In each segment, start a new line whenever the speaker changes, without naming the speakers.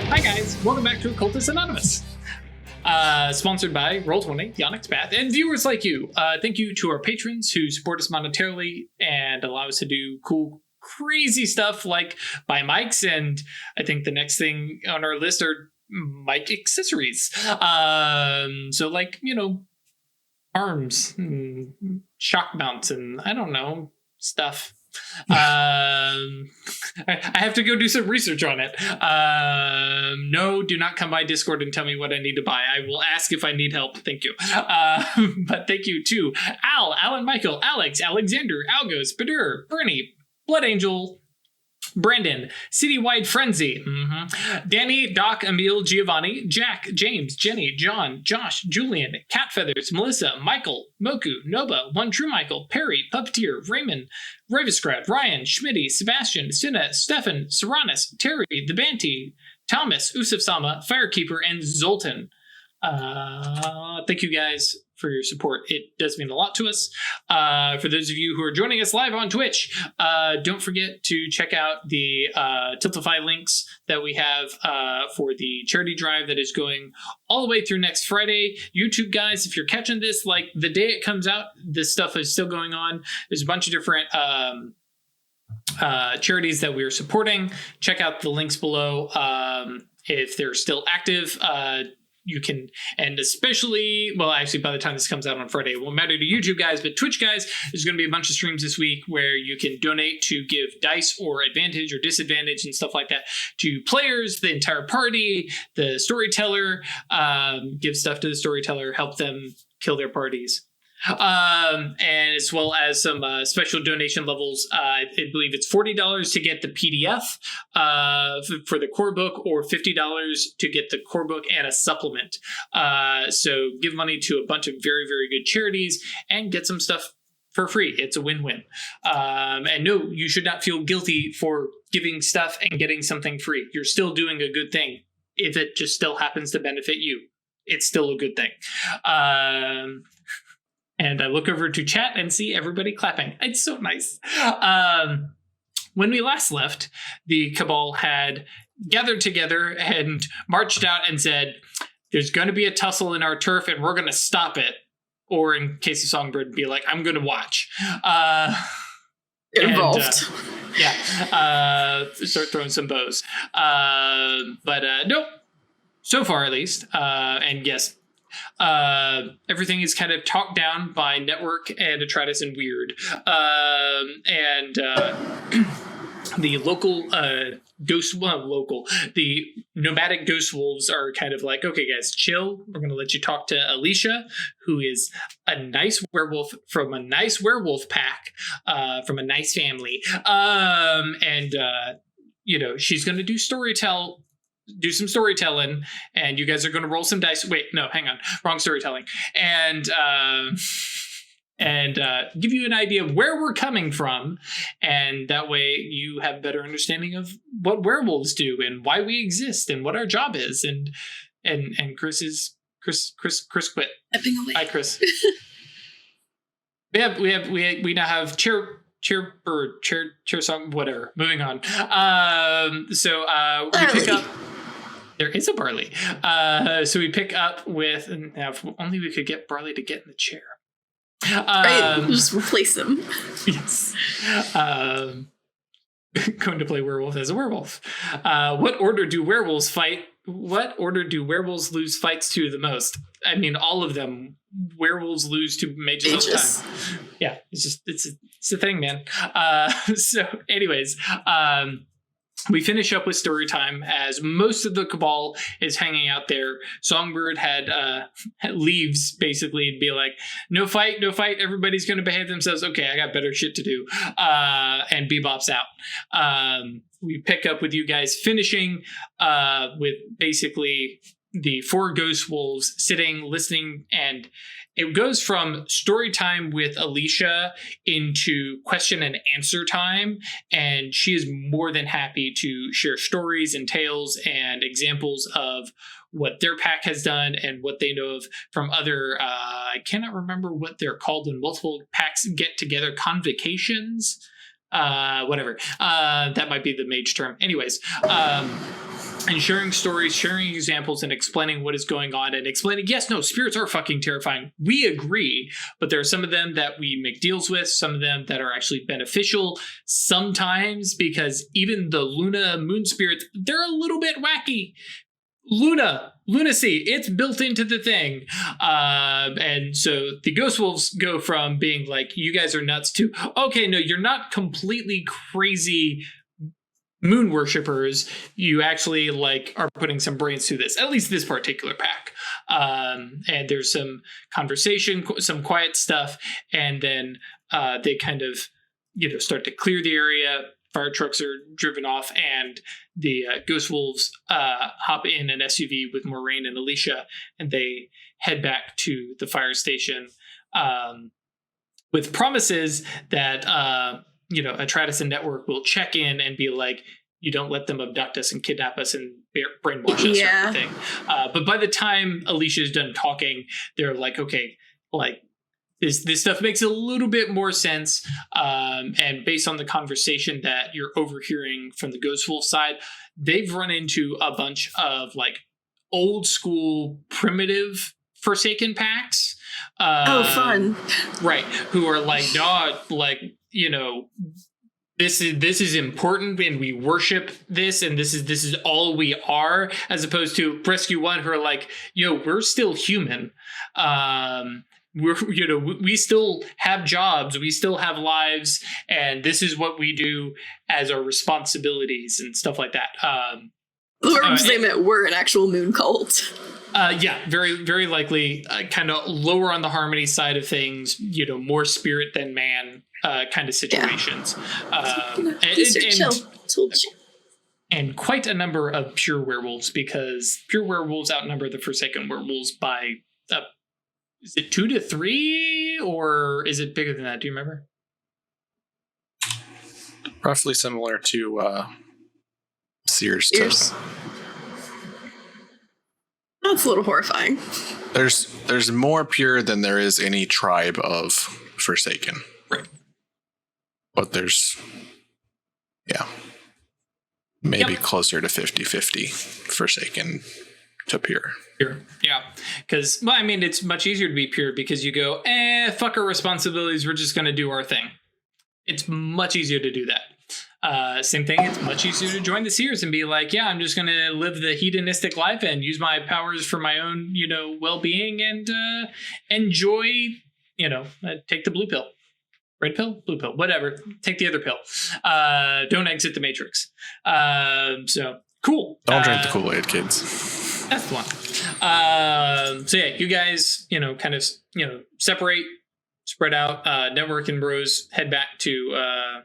Hi guys, welcome back to Occultists Anonymous. Sponsored by Roll20, the Onyx Path, and viewers like you. Thank you to our patrons who support us monetarily and allow us to do cool, crazy stuff like buy mics, and I think the next thing on our list are mic accessories. So like, you know, arms, and shock mounts, and I don't know, stuff. I have to go do some research on it. No, do not come by Discord and tell me what I need to buy. I will ask if I need help. Thank you. But thank you to Al, Alan, Michael, Alex, Alexander, Algos, Badur, Bernie, Blood Angel, Brandon, Citywide Frenzy, Danny, Doc, Emil, Giovanni, Jack, James, Jenny, John, Josh, Julian, Cat Feathers, Melissa, Michael, Moku, Nova, One True Michael, Perry, Puppeteer, Raymond, Ravenscrat, Ryan, Schmitty, Sebastian, Sina, Stefan, Serranus, Terry, The Banty, Thomas, Usuf Sama, Firekeeper, and Zoltan. Thank you guys for your support. It does mean a lot to us. For those of you who are joining us live on Twitch, don't forget to check out the Tiltify links that we have for the charity drive that is going all the way through next Friday. YouTube guys, if you're catching this like the day it comes out, this stuff is still going on. There's a bunch of different charities that we are supporting. Check out the links below if they're still active. You can, and especially, well, actually, by the time this comes out on Friday, it won't matter to YouTube guys, but Twitch guys, there's going to be a bunch of streams this week where you can donate to give dice or advantage or disadvantage and stuff like that to players, the entire party, the storyteller, give stuff to the storyteller, help them kill their parties. And as well as some special donation levels. I believe it's $40 to get the PDF for the core book, or $50 to get the core book and a supplement. So give money to a bunch of very, very good charities and get some stuff for free. It's a win-win. And no, you should not feel guilty for giving stuff and getting something free. You're still doing a good thing. If it just still happens to benefit you, it's still a good thing. And I look over to chat and see everybody clapping. It's so nice. When we last left, the Cabal had gathered together and marched out and said, there's going to be a tussle in our turf and we're going to stop it. Or in case of Songbird, be like, I'm going to watch.
Get involved.
Start throwing some bows. But nope. So far, at least. And yes, everything is kind of talked down by Network and Atratus and Wyrd. The local the nomadic ghost wolves are kind of like, okay guys, chill. We're going to let you talk to Alicia, who is a nice werewolf from a nice werewolf pack, from a nice family. You know, she's going to do some storytelling, and you guys are going to roll some dice. Wait, no, hang on. Wrong storytelling. And give you an idea of where we're coming from. And that way you have a better understanding of what werewolves do and why we exist and what our job is. And Chris quit.
Epping away.
Hi, Chris. we now have chair song, whatever. Moving on. We pick up. There is a Barley. So we pick up with, and now if only we could get Barley to get in the chair.
Right, just replace him.
Yes. Going to play werewolf as a werewolf. What order do werewolves fight? What order do werewolves lose fights to the most? I mean, all of them. Werewolves lose to mages all the time. Yeah, it's a thing, man. So anyways, we finish up with story time as most of the Cabal is hanging out there. Songbird had leaves basically and be like, no fight. Everybody's going to behave themselves. Okay, I got better shit to do. And Bebop's out. We pick up with you guys finishing with basically the 4 ghost wolves sitting, listening, and it goes from story time with Alicia into question and answer time, and she is more than happy to share stories and tales and examples of what their pack has done and what they know of from other, I cannot remember what they're called when multiple packs get together, convocations, whatever. That might be the mage term. Anyways, and sharing stories, sharing examples, and explaining what is going on, and explaining, yes, no, spirits are fucking terrifying. We agree, but there are some of them that we make deals with, some of them that are actually beneficial sometimes, because even the Luna moon spirits, they're a little bit wacky. Lunacy, it's built into the thing. And so the Ghost Wolves go from being like, you guys are nuts, to, okay, no, you're not completely crazy moon worshippers. You actually like are putting some brains to this, at least this particular pack. And there's some conversation, some quiet stuff, and then they kind of, start to clear the area. Fire trucks are driven off, and the Ghost Wolves hop in an SUV with Moraine and Alicia, and they head back to the fire station with promises that Atratus and Network will check in and be like, you don't let them abduct us and kidnap us and brainwash us or anything. But by the time Alicia's done talking, they're like, okay, like, this stuff makes a little bit more sense. And based on the conversation that you're overhearing from the Ghost Wolf side, they've run into a bunch of like old school primitive Forsaken packs.
Fun.
Right. Who are like, no, like, this is important, and we worship this, and this is all we are, as opposed to Rescue One, who are like, we're still human. We still have jobs, we still have lives, and this is what we do as our responsibilities and stuff like that.
Whoever's they met were an actual moon cult.
Very, very likely kind of lower on the harmony side of things, more spirit than man kind of situations. And quite a number of pure werewolves, because pure werewolves outnumber the Forsaken werewolves by is it 2 to 3, or is it bigger than that? Do you remember?
Roughly similar to Sears.
That's a little horrifying.
There's more pure than there is any tribe of Forsaken.
Right.
But there's, maybe closer to 50-50 Forsaken to pure.
Pure, yeah. Because, it's much easier to be pure because you go, fuck our responsibilities, we're just going to do our thing. It's much easier to do that. Same thing, it's much easier to join the Seers and be like, I'm just going to live the hedonistic life and use my powers for my own, well-being, and enjoy, take the blue pill. Red pill? Blue pill. Whatever. Take the other pill. Don't exit the Matrix. So, cool.
Don't drink the Kool-Aid, kids.
That's the one. You guys, kind of, separate, spread out. Network and Rose head back to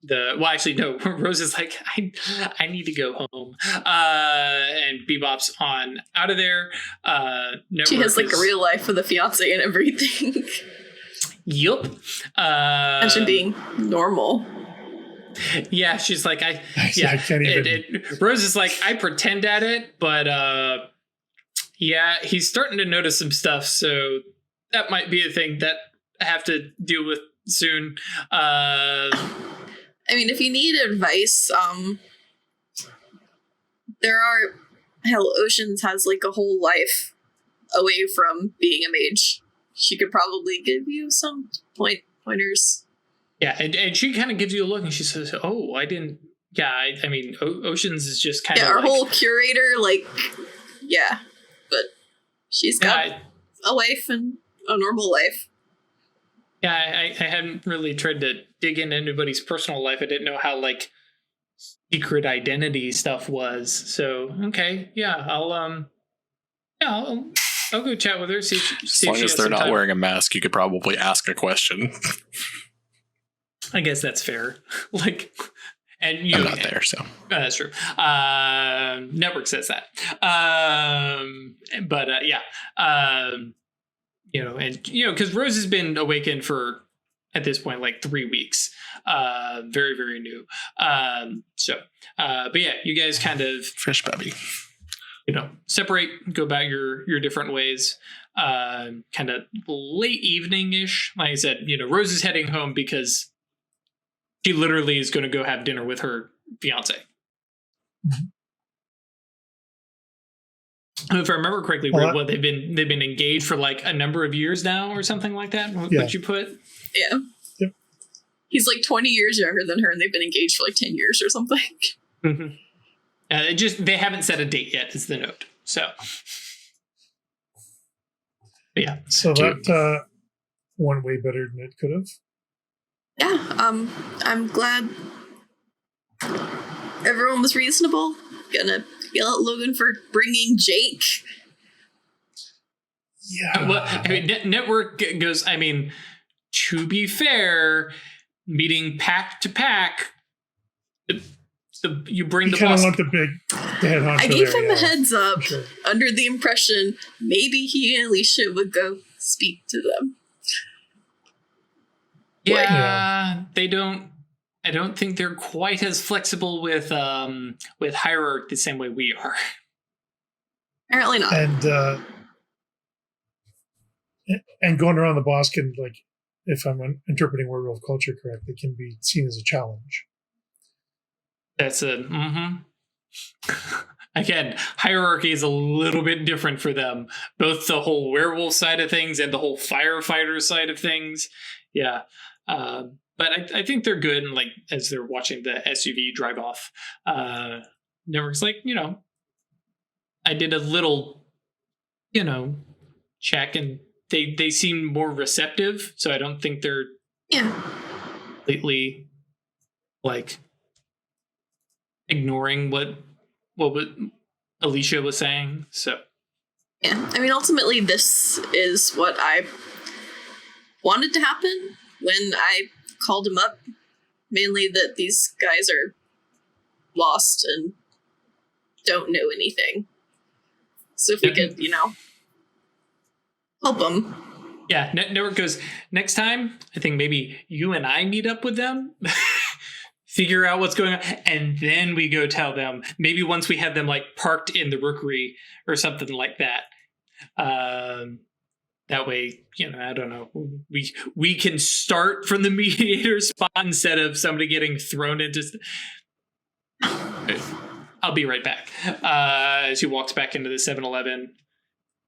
Rose is like, I need to go home. And Bebop's on out of there.
She has like a real life with a fiance and everything.
Yup.
Imagine being normal.
Yeah, she's like, I
can't even.
Rose is like, I pretend at it, but he's starting to notice some stuff, so that might be a thing that I have to deal with soon.
If you need advice, Oceans has like a whole life away from being a mage. She could probably give you some pointers.
Yeah, and she kind of gives you a look, and she says, "Oh, I didn't." Yeah, Oceans is just kind of
our whole curator, but she's got a life and a normal life.
Yeah, I hadn't really tried to dig into anybody's personal life. I didn't know how secret identity stuff was. So okay, I'll go chat with her. See
as long as they're not wearing a mask, you could probably ask a question.
I guess that's fair. And
I'm not there, so
that's true. Network says that. Because Rose has been awakened for at this point 3 weeks. Very, very new. You guys kind of
fish baby.
Separate, go about your different ways. Kind of late evening-ish. Like I said, Rose is heading home because she literally is going to go have dinner with her fiance. If I remember correctly,
Well,
they've been engaged for like a number of years now, or something like that.
Yeah.
What you put?
Yeah.
Yep.
He's like 20 years younger than her, and they've been engaged for like 10 years or something.
Mm-hmm. They haven't set a date yet. Is the note. So, yeah.
So that went way better than it could have.
Yeah. I'm glad everyone was reasonable. Gonna yell at Logan for bringing Jake.
Yeah.
Well, I mean, network goes. I mean, to be fair, meeting pack to pack, you bring the
kind of
boss.
want the head honcho.
I gave
there,
him a heads up
Sure.
under the impression maybe he and Alicia would go speak to them.
Yeah, they don't. I don't think they're quite as flexible with hierarchy the same way we are.
Apparently not.
And going around the boss can, like, if I'm interpreting werewolf culture correctly, can be seen as a challenge.
That's a again, hierarchy is a little bit different for them. Both the whole werewolf side of things and the whole firefighter side of things. Yeah. But I think they're good. And like, as they're watching the SUV drive off, Network's like, I did a little, check, and they seem more receptive. So I don't think they're completely like ignoring what Alicia was saying. So
Yeah, I mean, ultimately, this is what I wanted to happen when I called him up. Mainly that these guys are lost and don't know anything. So if we could, help them.
Yeah, Network goes, next time, I think maybe you and I meet up with them, figure out what's going on, and then we go tell them. Maybe once we have them like parked in the Rookery or something like that. That way, I don't know. We can start from the mediator spot instead of somebody getting thrown into. I'll be right back. As he walks back into the 7-Eleven,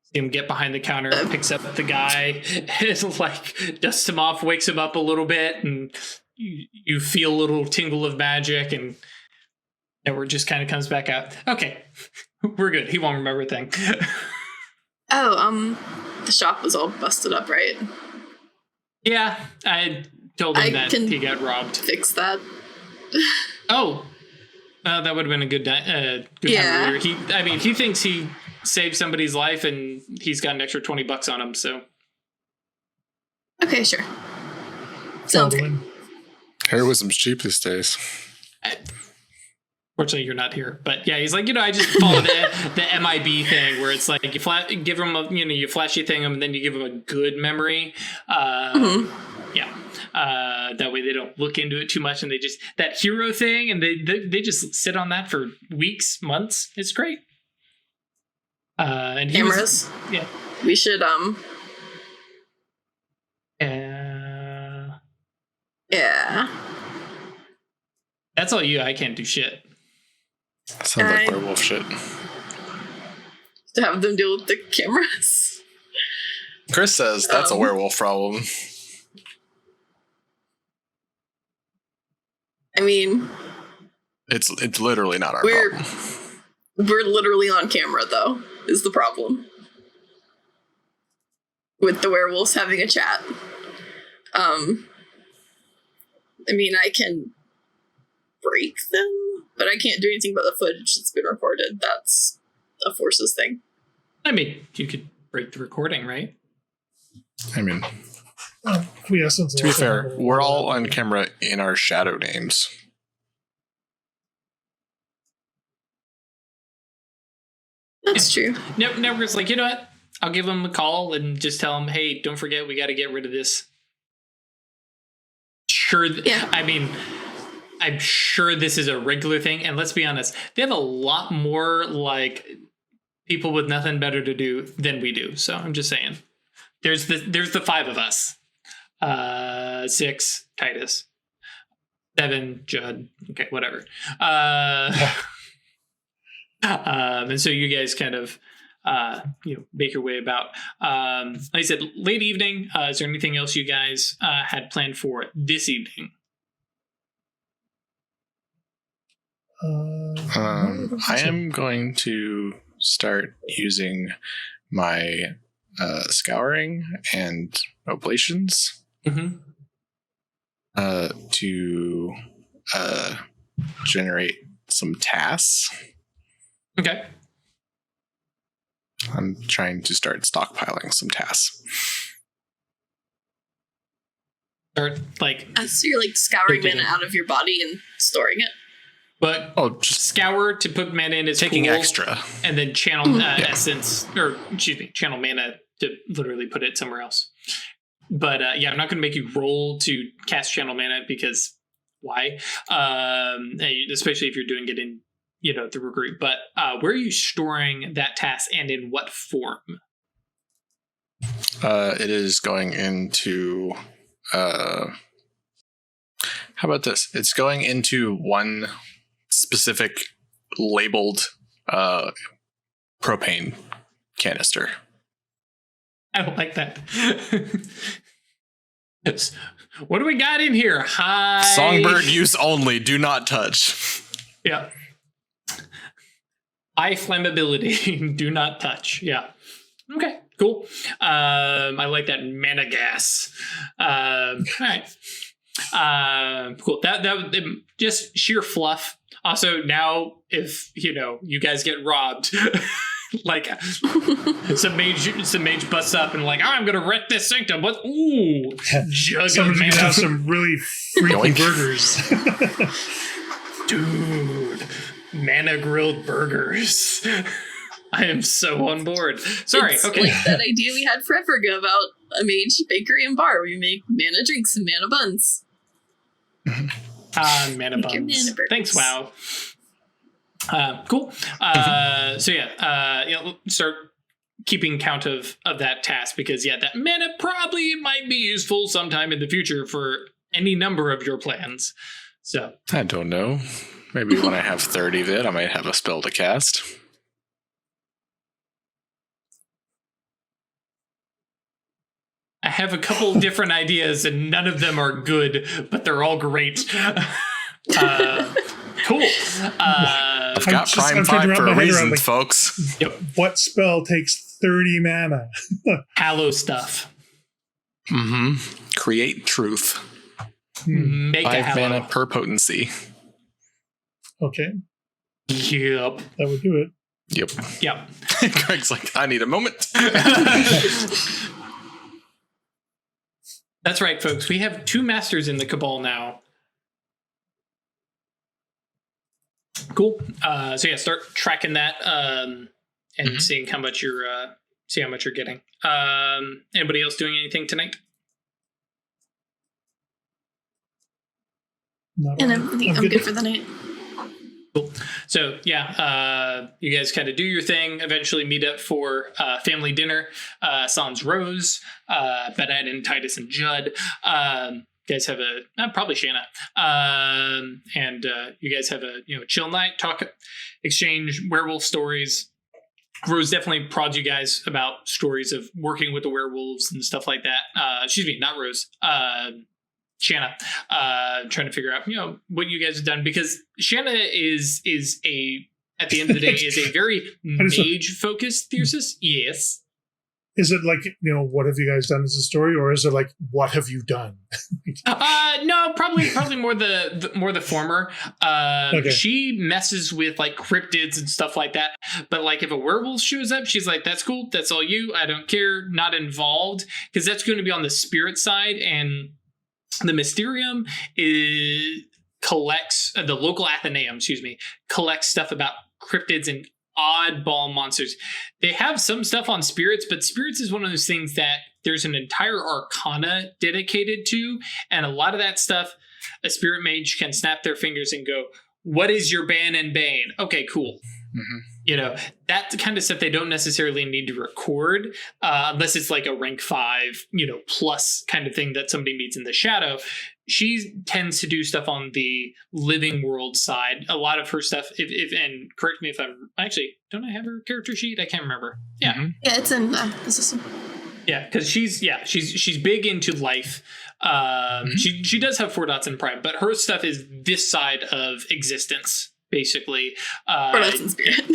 see him get behind the counter, picks up the guy, and like dusts him off, wakes him up a little bit, and you feel a little tingle of magic, and Edward just kind of comes back out. Okay, we're good. He won't remember a thing.
The shop was all busted up, right?
Yeah, I told him that he got robbed.
Fix that.
That would have been a good time earlier. He thinks he saved somebody's life, and he's got an extra $20 on him. So,
okay, sure. Sounds good.
Heroism's cheap these days.
Fortunately, you're not here, but yeah, he's like, I just follow the MIB thing where it's like you give him you flashy thing him, and then you give him a good memory. Yeah. That way they don't look into it too much, and they just that hero thing, and they just sit on that for weeks, months. It's great. And
cameras.
Yeah.
We should Yeah.
That's all you. I can't do shit.
Sounds like werewolf shit.
To have them deal with the cameras.
Chris says that's a werewolf problem.
I mean,
it's literally not our problem.
We're literally on camera, though, is the problem. With the werewolves having a chat. I mean, I can break them, but I can't do anything about the footage that's been recorded. That's a Forces thing.
I mean, you could break the recording, right?
I mean,
to
be fair, we're all on camera in our shadow names.
That's true.
Network's like, you know what? I'll give him a call and just tell him, hey, don't forget, we got to get rid of this. Sure.
Yeah.
I mean, I'm sure this is a regular thing. And let's be honest, they have a lot more like people with nothing better to do than we do. So I'm just saying, there's the 5 of us. 6, Titus. 7, Judd. Okay, whatever. And so you guys kind of make your way about. Like I said, late evening. Is there anything else you guys had planned for this evening?
I am going to start using my scouring and oblations to generate some tasks.
Okay.
I'm trying to start stockpiling some tasks.
Or like,
so you're like scouring mana out of your body and storing it.
But
just
scour to put mana in is
taking
cool,
extra,
and then channel essence, or excuse me, channel mana to literally put it somewhere else. But I'm not going to make you roll to cast channel mana because why? Especially if you're doing it in the Rookery. But where are you storing that task, and in what form?
It is going into. How about this? It's going into one specific labeled propane canister.
I don't like that. What do we got in here? Hi.
Songbird use only. Do not touch.
Yeah. High flammability. Do not touch. Yeah. Okay. Cool. I like that mana gas. All right. Cool. That just sheer fluff. Also, now if you guys get robbed, like some mage busts up and like, I'm gonna wreck this sanctum. What? Ooh, jug
Someone's
of
gonna
mana.
have some really freaky burgers.
Dude, mana grilled burgers. I am so on board. Sorry.
It's
okay.
like that idea we had forever ago about a mage bakery and bar where you make mana drinks and mana buns.
Mana
Make your
buns.
mana burgers.
Thanks, WoW. Cool. Start keeping count of that task because that mana probably might be useful sometime in the future for any number of your plans. So
I don't know. Maybe when I have 30 of it, I might have a spell to cast.
I have a couple different ideas and none of them are good, but they're all great. Cool.
I've got Prime 5 for a reason, folks.
Yep.
What spell takes 30 mana?
Hallow stuff.
Create truth.
Make a
5
hallow.
mana per potency.
Okay,
Yep.
that would do it.
Yep. Greg's like, I need a moment.
That's right, folks. We have 2 masters in the Cabal now. Cool. Start tracking that and seeing how much you're getting. Anybody else doing anything tonight?
And I'm good for the night.
Cool. So you guys kind of do your thing. Eventually meet up for family dinner. Sans Rose, Bedad and Titus and Judd. You guys have probably Shanna. And you guys have a chill night, talk, exchange werewolf stories. Rose definitely prods you guys about stories of working with the werewolves and stuff like that. Excuse me, not Rose. Shanna, trying to figure out, what you guys have done, because Shanna is at the end of the day, is a very mage-focused thesis. Yes.
Is it like, what have you guys done as a story, or is it like, what have you done?
No, probably more the former.
Okay.
She messes with like cryptids and stuff like that. But like if a werewolf shows up, she's like, that's cool. That's all you. I don't care. Not involved. Because that's going to be on the spirit side, and the Mysterium collects the local Athenaeum, collects stuff about cryptids and oddball monsters. They have some stuff on spirits, but spirits is one of those things that there's an entire arcana dedicated to, and a lot of that stuff, a spirit mage can snap their fingers and go, what is your ban and bane? Okay, cool. You know, that kind of stuff they don't necessarily need to record unless it's like a rank 5, you know, plus kind of thing that somebody meets in the shadow. She tends to do stuff on the living world side. A lot of her stuff, if and correct me if I'm actually, don't I have her character sheet? I can't remember. Yeah.
Yeah, it's in the system.
Yeah, because she's big into life. She does have 4 dots in prime, but her stuff is this side of existence, basically.
4 dots in spirit.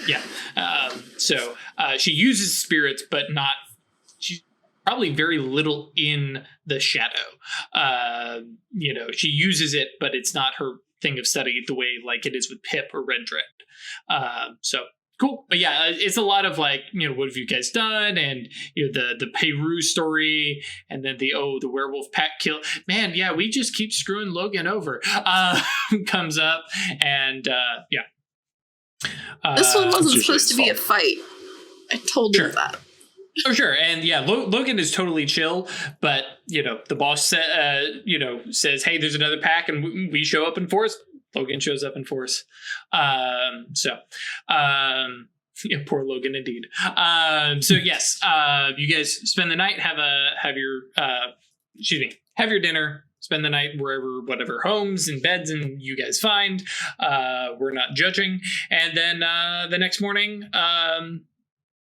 Yeah. So she uses spirits, but not. She's probably very little in the shadow. You know, she uses it, but it's not her thing of study the way like it is with Pip or Red Dread. So. Cool. But yeah, it's a lot of like, you know, what have you guys done? And, you know, the Peru story and then the werewolf pack kill. Man, yeah, we just keep screwing Logan over. Comes up and yeah.
This one wasn't supposed to be a fight. I told you that.
Oh, sure. And yeah, Logan is totally chill, but, you know, the boss says, hey, there's another pack and we show up in force. Logan shows up in force. Yeah, poor Logan indeed. So yes, you guys spend the night, have your dinner, spend the night wherever, whatever homes and beds and you guys find. We're not judging. And then the next morning,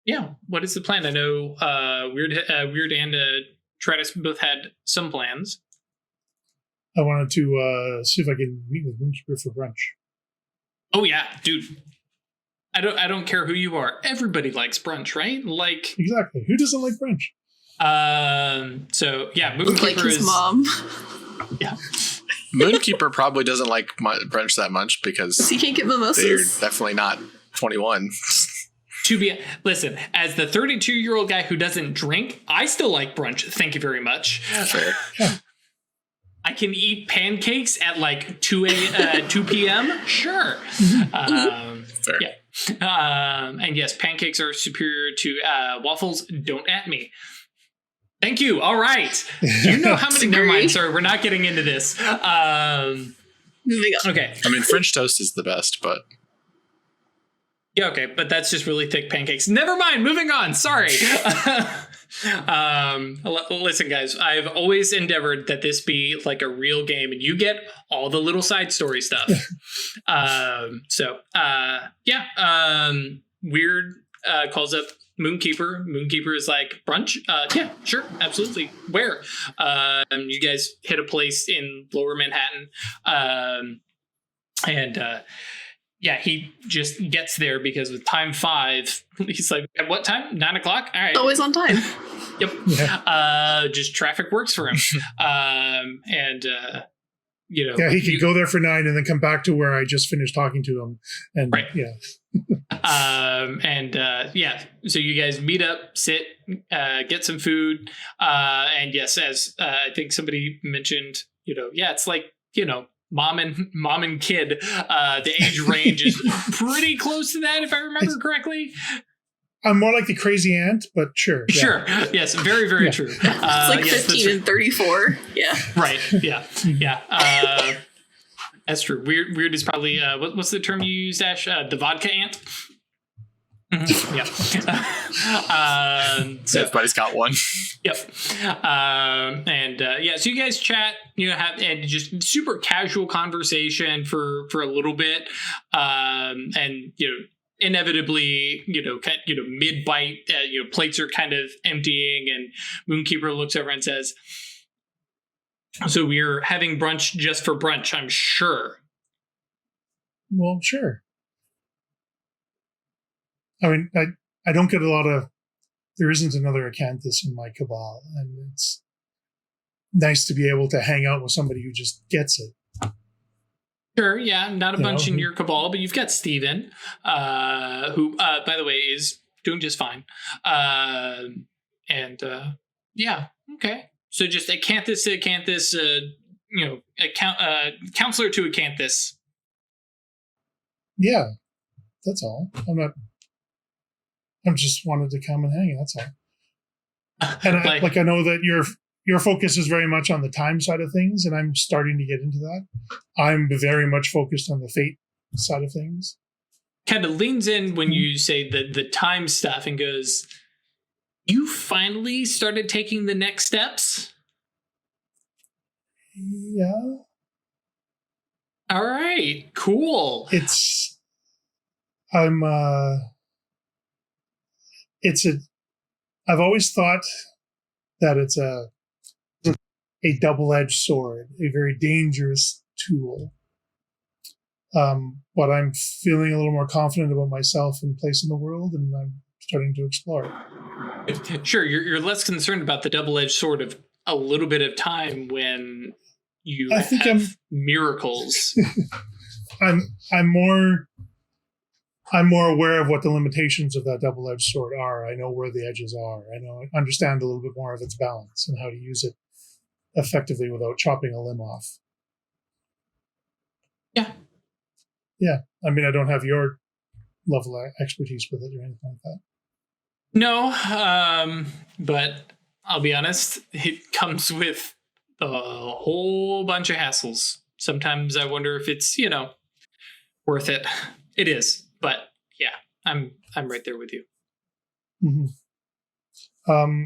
yeah, what is the plan? I know Wyrd and Atratus both had some plans.
I wanted to see if I can meet with Moonkeeper for brunch.
Oh yeah, dude. I don't care who you are. Everybody likes brunch, right? Like
exactly. Who doesn't like brunch?
So yeah, Moonkeeper
like his mom.
Yeah.
Moonkeeper probably doesn't like brunch that much because
he can't get mimosas.
They're definitely not 21.
Listen, as the 32-year-old guy who doesn't drink, I still like brunch. Thank you very much.
Fair.
I can eat pancakes at like 2 p.m. Sure.
Fair.
Yeah. And yes, pancakes are superior to waffles. Don't at me. Thank you. All right. Do you know how many? Never mind. Sorry, we're not getting into this.
Moving on.
Okay.
I mean, French toast is the best, but.
Yeah, okay, but that's just really thick pancakes. Never mind. Moving on. Sorry. Listen, guys, I've always endeavored that this be like a real game and you get all the little side story stuff. Wyrd calls up Moonkeeper. Moonkeeper is like, brunch? Yeah, sure, absolutely. Where? You guys hit a place in Lower Manhattan. Yeah, he just gets there because with time 5, he's like, at what time? 9 o'clock? All right.
Always on time.
Yep. Yeah. Just traffic works for him. You know.
Yeah, he could go there for 9 and then come back to where I just finished talking to him. And
right.
Yeah.
Yeah, so you guys meet up, sit, get some food. And yes, as I think somebody mentioned, you know, yeah, it's like, you know, mom and kid, the age range is pretty close to that, if I remember correctly.
I'm more like the crazy aunt, but sure. Yeah.
Sure. Yes, very, very true.
It's like 15 and 34. Yeah. Right.
Yeah. Yeah. That's true. Wyrd is probably, what's the term you used, Ash? The vodka aunt? Mm-hmm. Yeah.
So everybody's got one.
Yep. So you guys chat, you know, have and just super casual conversation for a little bit. And you know, inevitably, mid bite, plates are kind of emptying, and Moonkeeper looks over and says, "So we're having brunch just for brunch, I'm sure."
Well, sure. I mean, I don't get a lot of. There isn't another Acanthus in my cabal, and it's nice to be able to hang out with somebody who just gets it.
Sure, yeah, not a bunch in your cabal, but you've got Steven, who, by the way, is doing just fine. Yeah, okay. So just Acanthus to Acanthus, counselor to Acanthus.
Yeah, that's all. I'm just wanted to come and hang. That's all. And I know that your focus is very much on the time side of things, and I'm starting to get into that. I'm very much focused on the fate side of things.
kind of leans in when you say the time stuff and goes, you finally started taking the next steps?
Yeah.
All right, cool.
I've always thought that it's a double-edged sword, a very dangerous tool. But I'm feeling a little more confident about myself and place in the world, and I'm starting to explore it.
Sure, you're less concerned about the double-edged sword of a little bit of time when you have miracles.
I'm more aware of what the limitations of that double-edged sword are. I know where the edges are. I understand a little bit more of its balance and how to use it effectively without chopping a limb off.
Yeah.
Yeah. I mean, I don't have your level of expertise with it or anything like that.
No, but I'll be honest, it comes with a whole bunch of hassles. Sometimes I wonder if it's, worth it. It is, but yeah, I'm right there with you.
Mm-hmm.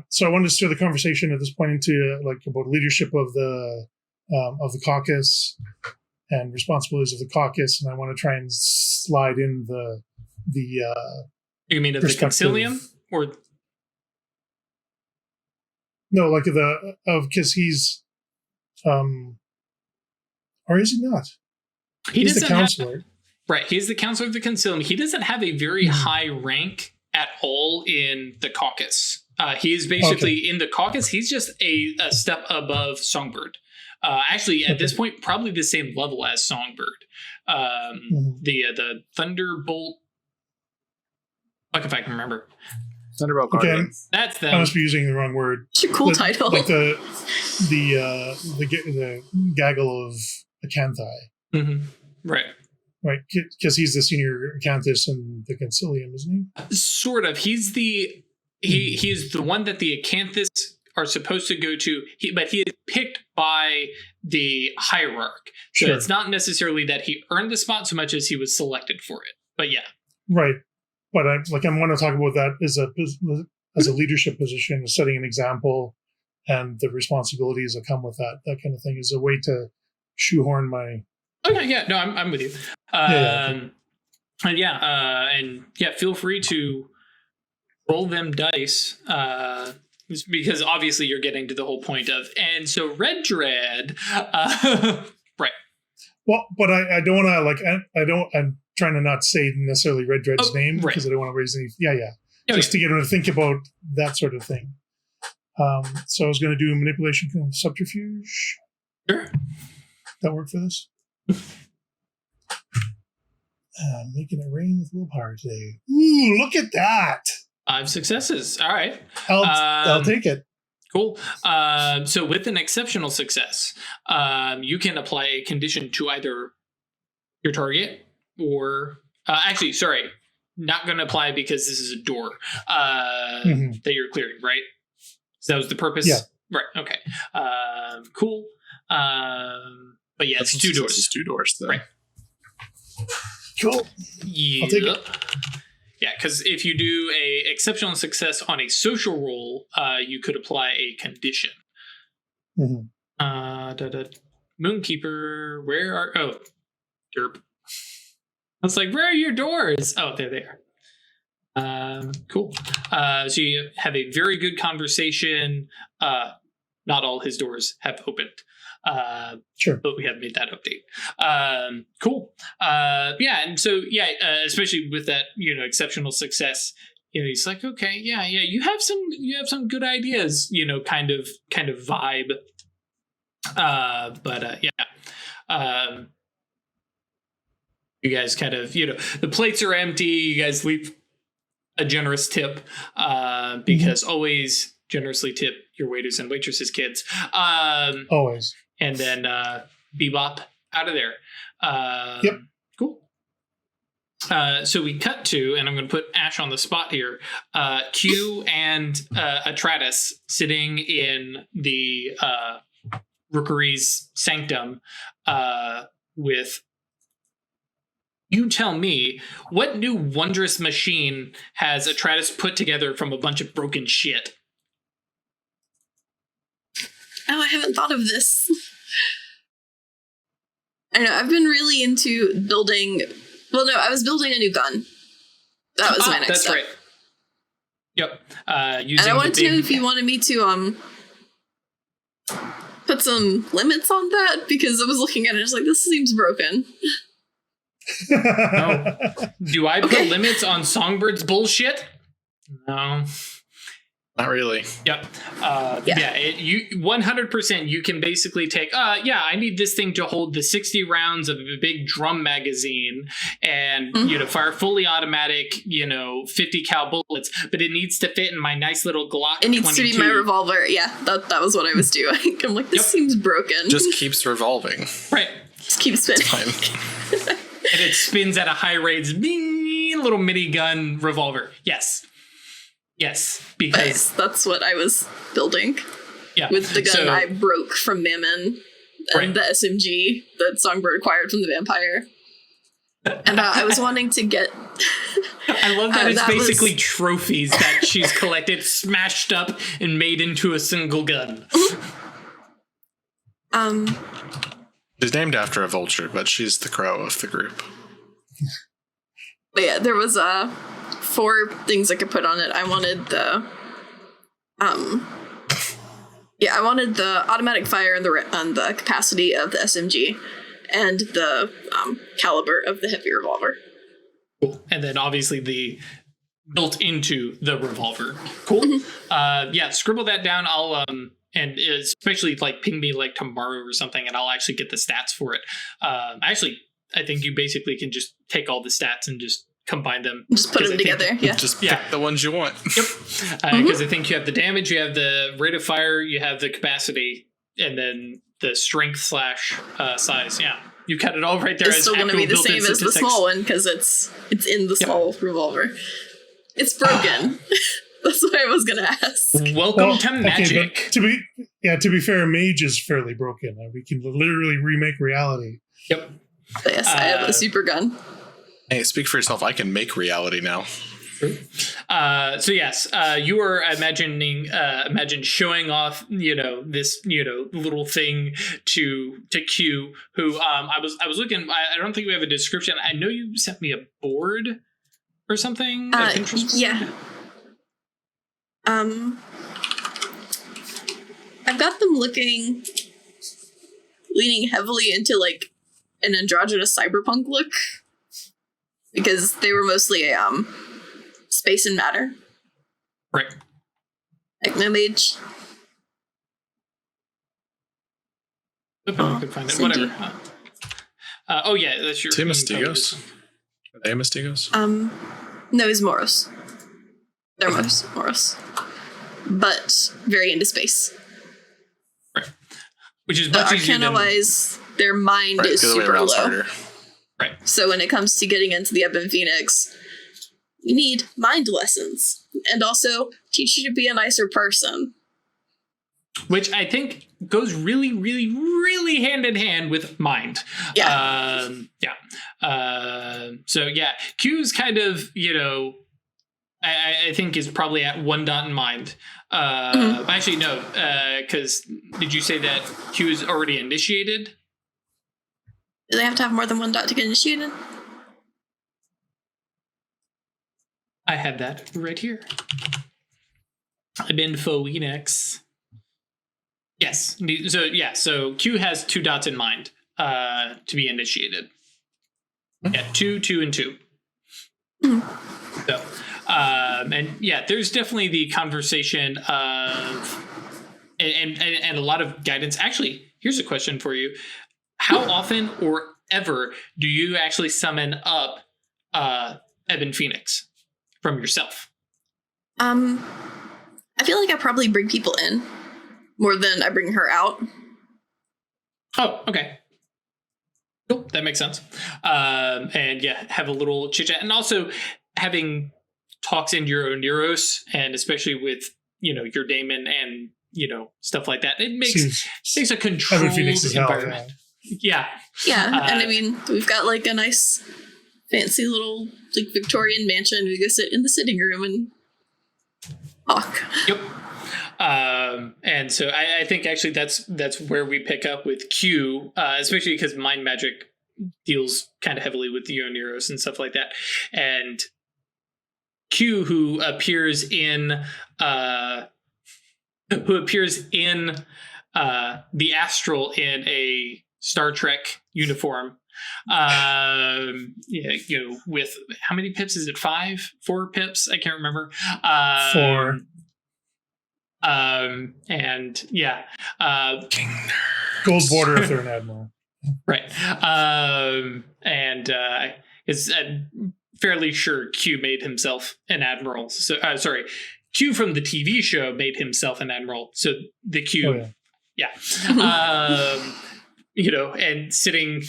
So I wanted to steer the conversation at this point into about leadership of the caucus and responsibilities of the caucus, and I want to try and slide in the
you mean of the concilium or
no, because he's or is he not? He's the counselor.
Right, he's the counselor of the concilium. He doesn't have a very high rank at all in the caucus. He is basically in the caucus. He's just a step above Songbird. Actually, at this point, probably the same level as Songbird. The Thunderbolt. Fuck if I can remember.
Thunderbolt Guardian.
Okay,
that's them.
I must be using the wrong word.
It's a cool title.
Like the gaggle of Acanthi.
Mm-hmm. Right.
Right, because he's the senior acanthus in the concilium, isn't
he? Sort of. He's he is the one that the acanthus are supposed to go to, but he is picked by the hierarch. So It's not necessarily that he earned the spot so much as he was selected for it. But yeah.
Right. But I want to talk about that as a leadership position, setting an example, and the responsibilities that come with that kind of thing is a way to shoehorn my...
Okay, yeah, no, I'm with you. And feel free to roll them dice, because obviously you're getting to the whole point of, and so Red Dread, right.
Well, but I don't want to, I'm trying to not say necessarily Red Dread's name, because I don't want to raise any, just to get him to think about that sort of thing. So I was going to do manipulation subterfuge.
Sure.
That work for this? Making it rain with willpower today. Ooh, look at that!
5 successes. All right.
I'll take it.
Cool. So with an exceptional success, you can apply a condition to either your target or... actually, sorry. Not going to apply because this is a door that you're clearing, right? So that was the purpose?
Yeah.
Right. Okay. Cool. But yeah, it's 2 doors.
It's 2 doors, though.
Right.
Cool.
Yep.
I'll take it.
Yeah, because if you do a exceptional success on a social roll, you could apply a condition. Moonkeeper, where are... Oh, derp. I was like, where are your doors? Oh, there they are. Cool. So you have a very good conversation. Not all his doors have opened.
Sure.
But we have made that update. Cool. And so, especially with that, exceptional success, he's like, okay, you have some good ideas, kind of vibe. You guys kind of, the plates are empty. You guys leave a generous tip, because always generously tip your waiters and waitresses' kids.
Always.
And then bebop out of there.
Yep.
Cool. So we cut to, and I'm going to put Ash on the spot here, Q and Atratus sitting in the Rookery's sanctum with You tell me, what new wondrous machine has Atratus put together from a bunch of broken shit?
Oh, I haven't thought of this. I know, I've been really into building... Well, no, I was building a new gun. That was my next step.
That's right. Yep.
And I wanted to know if you wanted me to put some limits on that, because I was looking at it, just like, this seems broken.
No. Do I put limits on Songbird's bullshit? No.
Not really.
Yep. You 100%. You can basically take. I need this thing to hold the 60 rounds of a big drum magazine, and fire fully automatic, 50 cal bullets. But it needs to fit in my nice little Glock.
It needs
22.
to be my revolver. Yeah, that was what I was doing. I'm like, this seems broken.
Just keeps revolving.
Right.
Just keeps spinning.
Fine.
And it spins at a high rate. Bing, little mini gun revolver. Yes, because
that's what I was building.
Yeah,
with the gun I broke from Mammon and the SMG that Songbird acquired from the vampire. And I was wanting to get...
I love that it's basically trophies that she's collected, smashed up, and made into a single gun.
She's named after a vulture, but she's the crow of the group.
But yeah, there was 4 things I could put on it. I wanted the automatic fire and the capacity of the SMG, and the caliber of the heavy revolver.
Cool. And then obviously the built into the revolver. Cool. Scribble that down. I'll and especially ping me tomorrow or something, and I'll actually get the stats for it. I think you basically can just take all the stats and just combine them.
Just put them together,
Just pick the ones you want.
Yep. Because I think you have the damage, you have the rate of fire, you have the capacity, and then the strength / size. Yeah. You cut it all right there.
It's still going to be the same as the small one, because it's in the small revolver. It's broken. That's what I was going to ask.
Welcome to magic.
Okay, to be fair, Mage is fairly broken. We can literally remake reality.
Yep.
But yes, I have a super gun.
Hey, speak for yourself. I can make reality now.
You were imagine showing off, this, little thing to Q, who I was looking. I don't think we have a description. I know you sent me a board or something.
Yeah. I've got them leaning heavily into an androgynous cyberpunk look, because they were mostly a space and matter.
Right.
No mage.
I could find it. Whatever. That's your...
Is he Mastigos? Are they Mastigos?
No, he's Moros. They're Moros. But very into space.
Right. Which is much easier than...
Arcana-wise, their mind is super low.
Harder.
Right.
So when it comes to getting into the Ebon Phoenix, you need mind lessons, and also teach you to be a nicer person.
Which I think goes really, really, really hand in hand with mind.
Yeah.
Q's kind of, I think is probably at 1 dot in mind. Actually, no, because did you say that Q is already initiated?
Do they have to have more than 1 dot to get initiated?
I have that right here. Info Enix. Yes. So Q has 2 dots in mind to be initiated. Yeah, 2, 2, and 2. So, there's definitely the conversation of and a lot of guidance. Actually, here's a question for you. How often or ever do you actually summon up Ebon Phoenix from yourself?
I feel like I probably bring people in more than I bring her out.
Oh, okay. Cool. That makes sense. Have a little chit chat, and also having talks in your own Neuros, and especially with, your daemon and, stuff like that. It makes a controlled environment. Yeah.
Yeah. And I mean, we've got a nice fancy little like Victorian mansion. We go sit in the sitting room and talk.
Yep. And so I think actually that's where we pick up with Q, especially because mind magic deals kind of heavily with the Ioneros and stuff like that. And Q, who appears in the astral in a Star Trek uniform. With how many pips is it? 4 pips? I can't remember.
4.
And
Gold border if they're an admiral.
right. It's fairly sure Q made himself an admiral. So Q from the TV show made himself an admiral. So the Q, and sitting.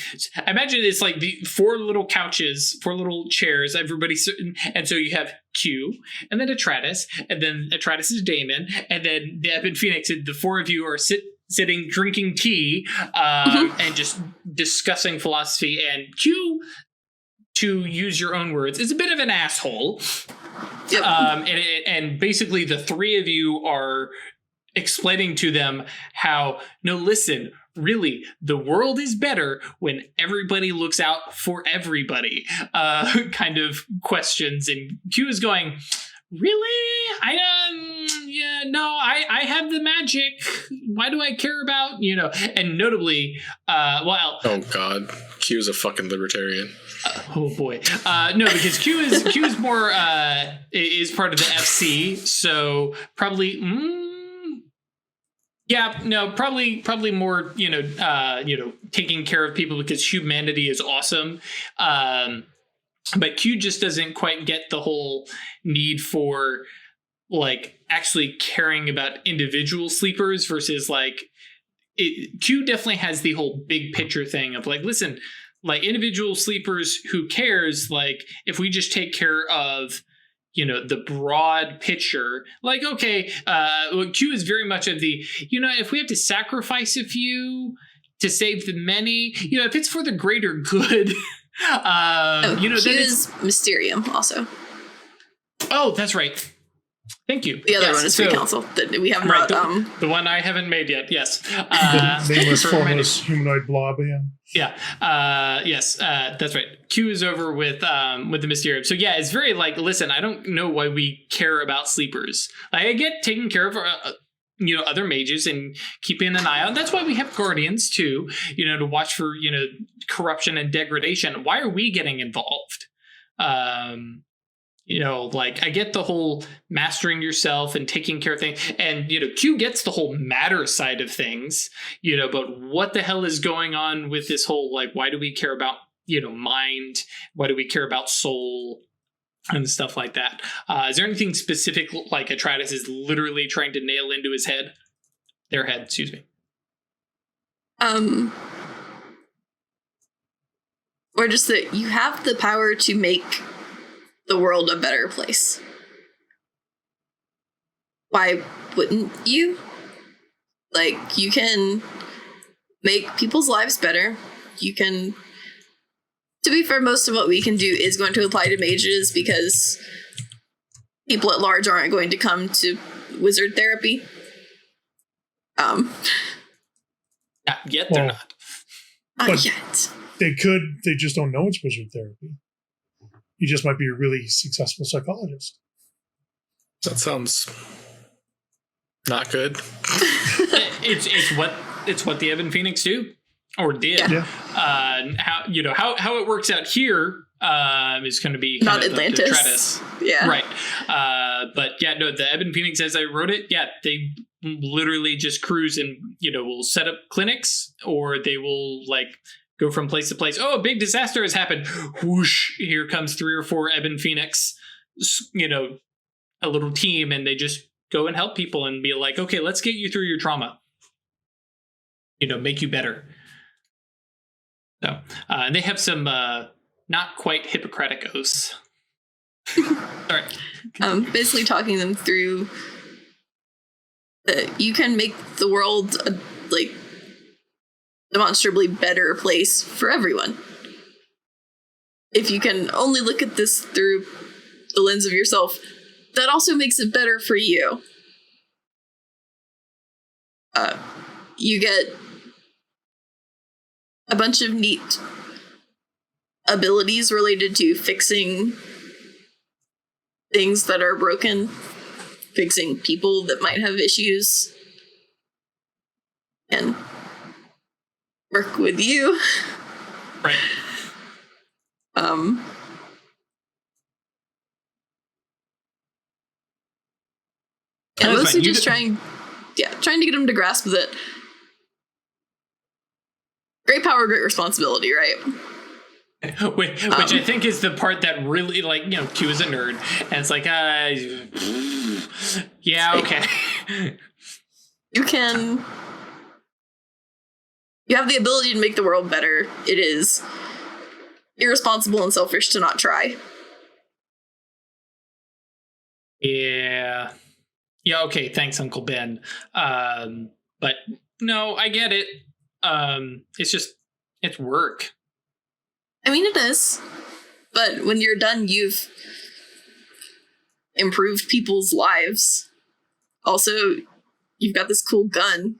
I imagine it's like the 4 little couches, 4 little chairs. Everybody sitting, and so you have Q, and then Atratus, and then Atratus' daemon, and then the Ebon Phoenix. And the 4 of you are sitting drinking tea, and just discussing philosophy. And Q, to use your own words, is a bit of an asshole.
Yep.
And basically the 3 of you are explaining to them how, no, listen, really, the world is better when everybody looks out for everybody, kind of questions. And Q is going, really? I have the magic. Why do I care about, and notably,
oh God, Q is a fucking libertarian.
Oh boy. No, because Q is more, is part of the FC. So probably, probably more, taking care of people because humanity is awesome. But Q just doesn't quite get the whole need for like actually caring about individual sleepers versus Q definitely has the whole big picture thing of like, listen, like individual sleepers, who cares? Like if we just take care of, the broad picture, like, okay, Q is very much of the, if we have to sacrifice a few to save the many, if it's for the greater good,
Q is Mysterium also.
Oh, that's right. Thank you.
The other one is Free Council that we have not.
The one I haven't made yet. Yes.
Nameless, formless humanoid blob.
Yeah. Yes. That's right. Q is over with the Mysterium. So yeah, it's very like, listen, I don't know why we care about sleepers. Like, I get taking care of other mages and keeping an eye out. That's why we have guardians too. To watch for corruption and degradation. Why are we getting involved? I get the whole mastering yourself and taking care of things, and Q gets the whole matter side of things, but what the hell is going on with this whole, like, why do we care about mind? Why do we care about soul and stuff like that? Is there anything specific like Atratus is literally trying to nail into his head? Their head, excuse me.
Or just that you have the power to make the world a better place. Why wouldn't you? Like, you can make people's lives better. You can, to be fair, most of what we can do is going to apply to mages because people at large aren't going to come to wizard therapy.
Not yet, they're not.
Not yet.
They could, they just don't know it's wizard therapy. You just might be a really successful psychologist.
That sounds not good.
It's what the Ebon Phoenix do or did.
Yeah.
How it works out here is going to be
not Atlantis.
The Atratus.
Yeah.
Right. The Ebon Phoenix, as I wrote it, they literally just cruise and will set up clinics, or they will go from place to place. Oh, a big disaster has happened. Whoosh! Here comes 3 or 4 Ebon Phoenix, a little team, and they just go and help people and be like, okay, let's get you through your trauma. Make you better. So, and they have some not quite Hippocratic oaths. Sorry.
Basically talking them through that you can make the world a demonstrably better place for everyone. if you can only look at this through the lens of yourself, that also makes it better for you. You get a bunch of neat abilities related to fixing things that are broken, fixing people that might have issues, and work with you.
Right.
And mostly just trying to get him to grasp that great power, great responsibility, right?
Which I think is the part that really, like, Q is a nerd, and it's like, yeah, okay.
You have the ability to make the world better. It is irresponsible and selfish to not try.
Yeah, okay, thanks, Uncle Ben. But no, I get it. It's work.
I mean, it is. But when you're done, you've improved people's lives. Also, you've got this cool gun.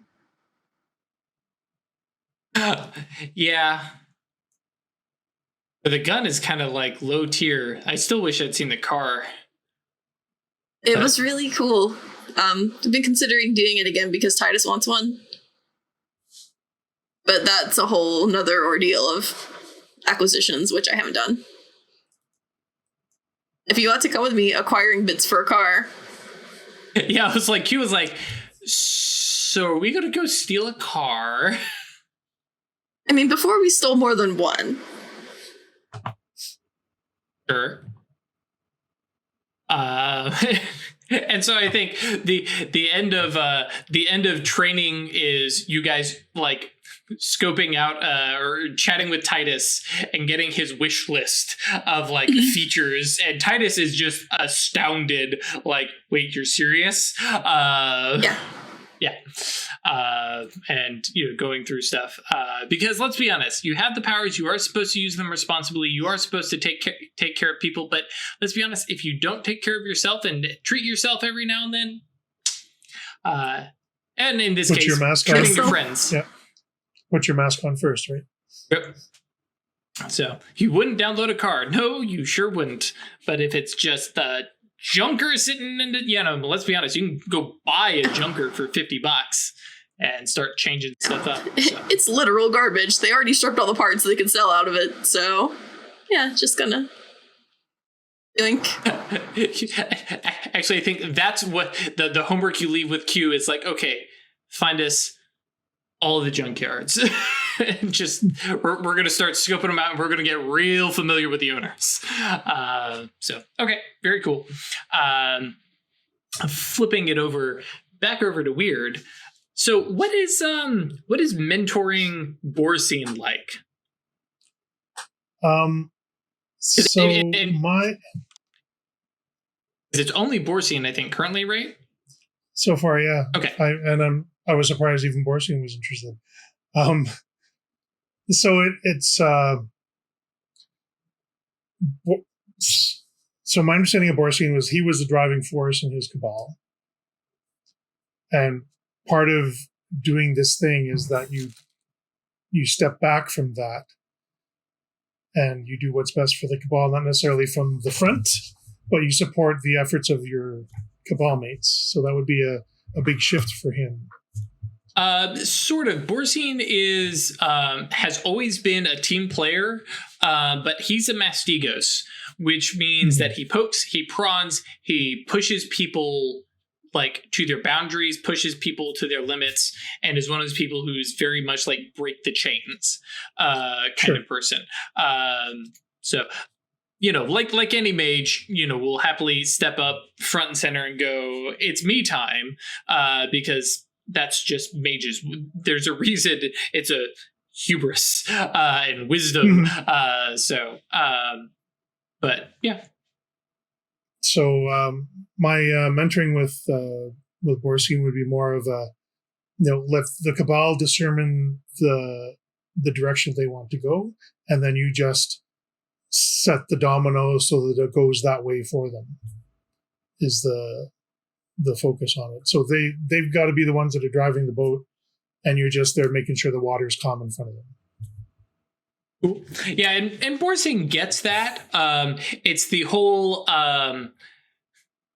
Yeah. But the gun is kind of like low tier. I still wish I'd seen the car.
It was really cool. I've been considering doing it again because Titus wants one. But that's a whole nother ordeal of acquisitions, which I haven't done. If you want to come with me acquiring bits for a car.
Yeah, I was like, Q was like, so are we going to go steal a car?
I mean, before we stole more than one.
Sure. And so I think the end of training is you guys like scoping out or chatting with Titus and getting his wish list of like features, and Titus is just astounded, like, wait, you're serious? Yeah. And going through stuff because let's be honest, you have the powers, you are supposed to use them responsibly, you are supposed to take care of people, but let's be honest, if you don't take care of yourself and treat yourself every now and then, and in this case, treating your friends.
Yeah. Put your mask on first, right?
Yep. So you wouldn't download a car. No, you sure wouldn't. But if it's just junker sitting in the, let's be honest, you can go buy a junker for $50 and start changing stuff up. So.
It's literal garbage. They already stripped all the parts they can sell out of it. So yeah, just gonna doink.
Actually, I think that's what the homework you leave with Q is like, okay, find us all of the junkyards. And just we're going to start scoping them out, and we're going to get real familiar with the owners. So okay, very cool. Flipping it back over to Wyrd. So what is mentoring Borsine like?
So
it's only Borsine, I think, currently, right?
So far, yeah.
Okay.
I was surprised even Borsine was interested. So so my understanding of Borsine was he was the driving force in his cabal. And part of doing this thing is that you step back from that and you do what's best for the cabal, not necessarily from the front, but you support the efforts of your cabal mates. So that would be a big shift for him.
Sort of. Borsine has always been a team player, but he's a mastigos, which means that he pokes, he prawns, he pushes people like to their boundaries, pushes people to their limits, and is one of those people who's very much like break the chains kind of person. So, like any mage, will happily step up front and center and go, it's me time, because that's just mages. There's a reason it's a hubris and wisdom. But yeah.
So my mentoring with Borsine would be more of a, let the cabal determine the direction they want to go, and then you just set the domino so that it goes that way for them is the focus on it. So they've got to be the ones that are driving the boat, and you're just there making sure the water's calm in front of them.
Yeah, and Borsing gets that. It's the whole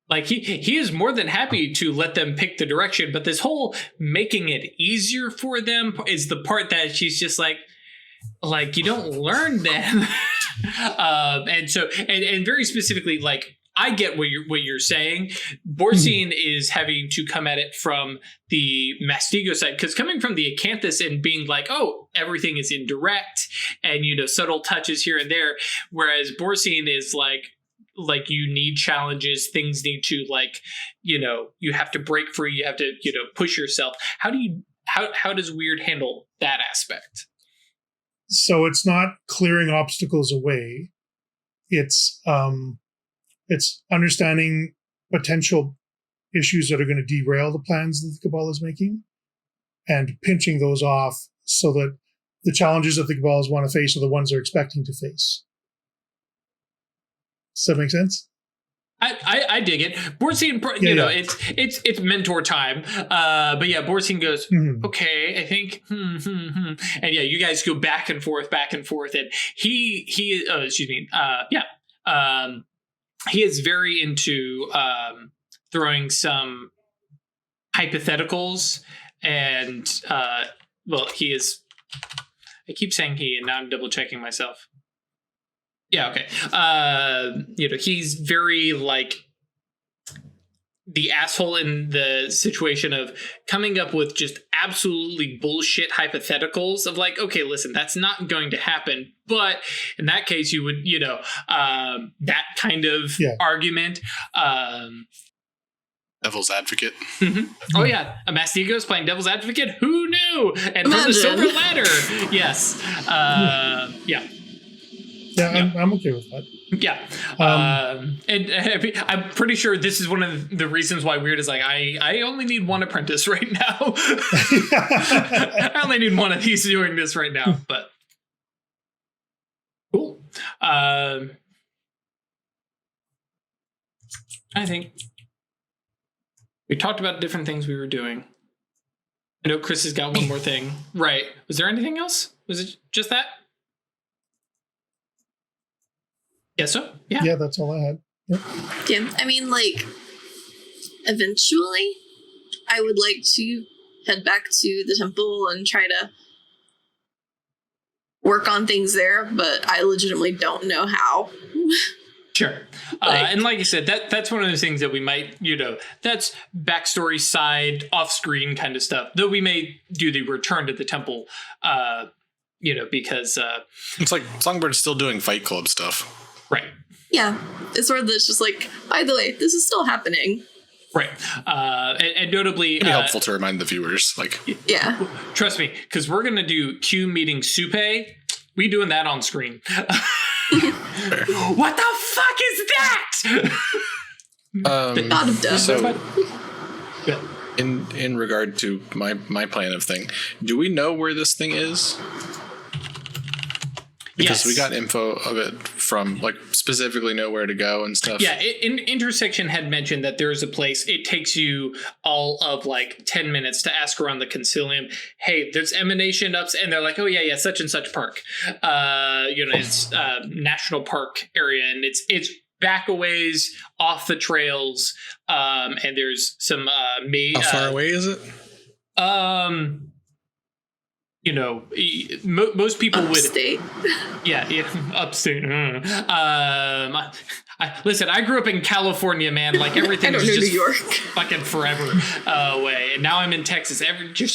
like he is more than happy to let them pick the direction, but this whole making it easier for them is the part that she's just like you don't learn them. And so and very specifically, like, I get what you're saying. Borsing is having to come at it from the Mastigo side, because coming from the Acanthus and being like, oh, everything is indirect and, you know, subtle touches here and there, whereas Borsing is like you need challenges, things need to, like, you know, you have to break free, you have to, you know, push yourself. How does Wyrd handle that aspect?
So it's not clearing obstacles away. It's understanding potential issues that are going to derail the plans that the Cabal is making and pinching those off so that the challenges that the Cabals want to face are the ones they're expecting to face. Does that make sense?
I dig it. Borsing, you know, it's mentor time. But yeah, Borsing goes, okay, I think, and yeah, you guys go back and forth, and he is very into throwing some hypotheticals, and well, he is. I keep saying he, and now I'm double checking myself. Yeah, okay. You know, he's very, like, the asshole in the situation of coming up with just absolutely bullshit hypotheticals of like, okay, listen, that's not going to happen. But in that case, you would, you know, that kind of argument.
Devil's advocate.
Oh, yeah. A Mastigo is playing devil's advocate. Who knew? And from the Silver Ladder. Yes. Yeah.
Yeah, I'm okay with that.
Yeah. And I'm pretty sure this is one of the reasons why Wyrd is like, I only need one apprentice right now. I only need one of these doing this right now. But cool. I think we talked about different things we were doing. I know Chris has got one more thing. Right. Was there anything else? Was it just that? Yes, so yeah.
Yeah, that's all I had. Yep.
Yeah, I mean, like, eventually, I would like to head back to the temple and try to work on things there, but I legitimately don't know how.
Sure. And like you said, that's one of those things that we might, you know, that's backstory side, off-screen kind of stuff, though we may do the return to the temple, you know, because...
it's like Songbird's still doing Fight Club stuff.
Right.
Yeah. It's sort of this just like, by the way, this is still happening.
Right. And notably...
It'd be helpful to remind the viewers. Like,
yeah.
Trust me, because we're going to do Q meeting Supe. We doing that on screen. What the fuck is that?
God of death.
So, in regard to my plan of thing, do we know where this thing is? Because we got info of it from, like, specifically know where to go and stuff.
Yeah, Intersection had mentioned that there is a place. It takes you all of, like, 10 minutes to ask around the Concilium, hey, there's emanation ups, and they're like, oh, yeah, such and such park. You know, it's national park area, and it's back a ways off the trails, and there's some...
How far away is it?
You know, most people
upstate.
Would... Yeah, upstate. Listen, I grew up in California, man. Like, everything is just
New York.
Fucking forever away. And now I'm in Texas.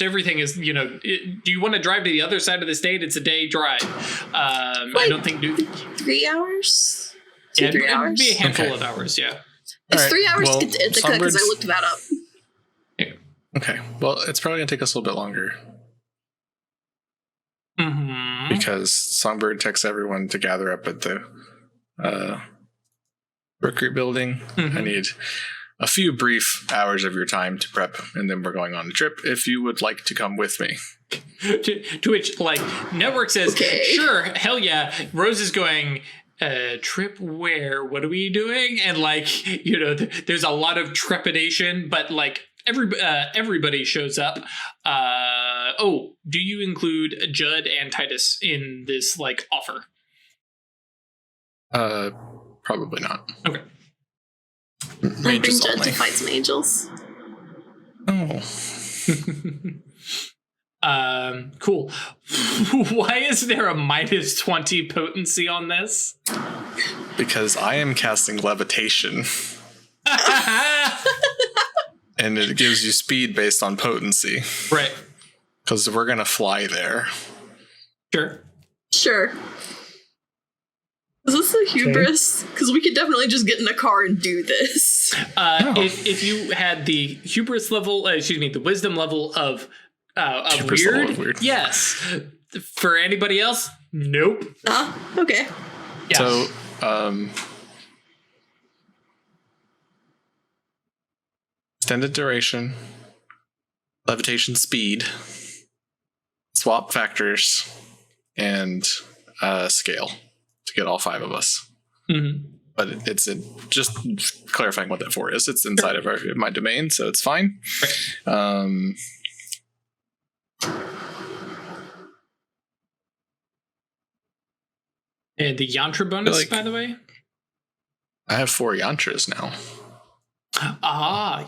Everything is, you know, do you want to drive to the other side of the state? It's a day drive. I don't think...
3 hours?
3
hours?
It'd be a handful of hours, yeah.
It's 3 hours to get to Ithaca, because I looked that up.
Yeah.
Okay, well, it's probably going to take us a little bit longer. Because Songbird texts everyone to gather up at the Rookery building. I need a few brief hours of your time to prep, and then we're going on a trip if you would like to come with me.
to which, like, Network says, okay. Sure, hell yeah. Rose is going, trip where? What are we doing? And like, you know, there's a lot of trepidation, but like everybody shows up. Do you include Judd and Titus in this like offer?
Probably not.
Okay.
I bring Judd to fight some angels.
Oh.
Cool. Why is there a minus 20 potency on this?
Because I am casting levitation. And it gives you speed based on potency.
Right.
Because we're going to fly there.
Sure. Is this a hubris? Because we could definitely just get in a car and do this.
If you had the hubris level, the wisdom level of Wyrd, yes. For anybody else, nope.
Okay.
Yeah.
So, extended duration, levitation speed, swap factors, and scale to get all 5 of us.
Mm-hmm.
But it's just clarifying what that 4 is. It's inside of my domain, so it's fine.
Right. And the yantra bonus, by the way?
I have 4 yantras now.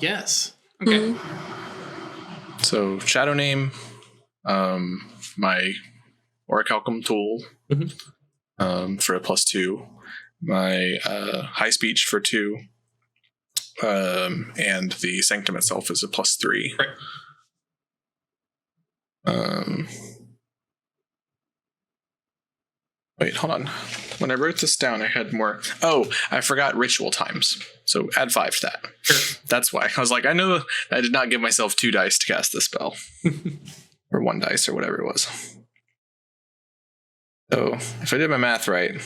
Yes. Okay.
Mm-hmm.
So shadow name, my orichalcum tool for a +2, my high speech for 2, and the sanctum itself is a +3.
Right.
Wait, hold on. When I wrote this down, I had more. Oh, I forgot ritual times. So add 5 to that.
Sure.
That's why. I was like, I know I did not give myself 2 dice to cast this spell. Or 1 dice or whatever it was. So if I did my math right.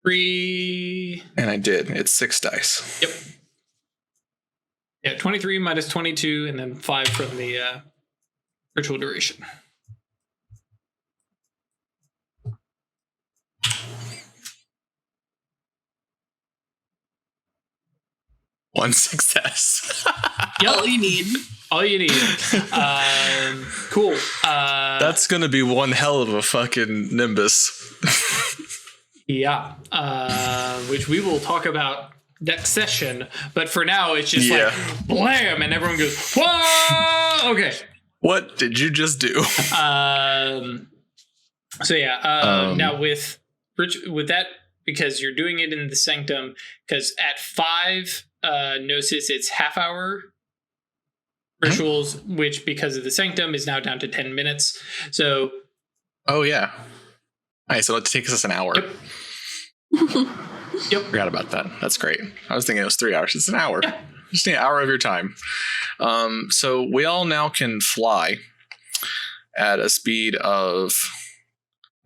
3.
And I did. It's 6 dice.
Yep. Yeah, 23 minus 22, and then 5 from the ritual duration.
One success.
Yep.
All you need.
All you need. Cool.
That's going to be one hell of a fucking Nimbus.
Yeah. Which we will talk about next session. But for now, it's just like, blam, and everyone goes, whoa! Okay.
What did you just do?
Now with that, because you're doing it in the sanctum, because at 5 Gnosis, it's half-hour rituals, which because of the sanctum is now down to 10 minutes. So,
oh yeah. All right, so it takes us an hour.
Yep.
Forgot about that. That's great. I was thinking it was 3 hours. It's an hour.
Yeah.
Just an hour of your time. So we all now can fly at a speed of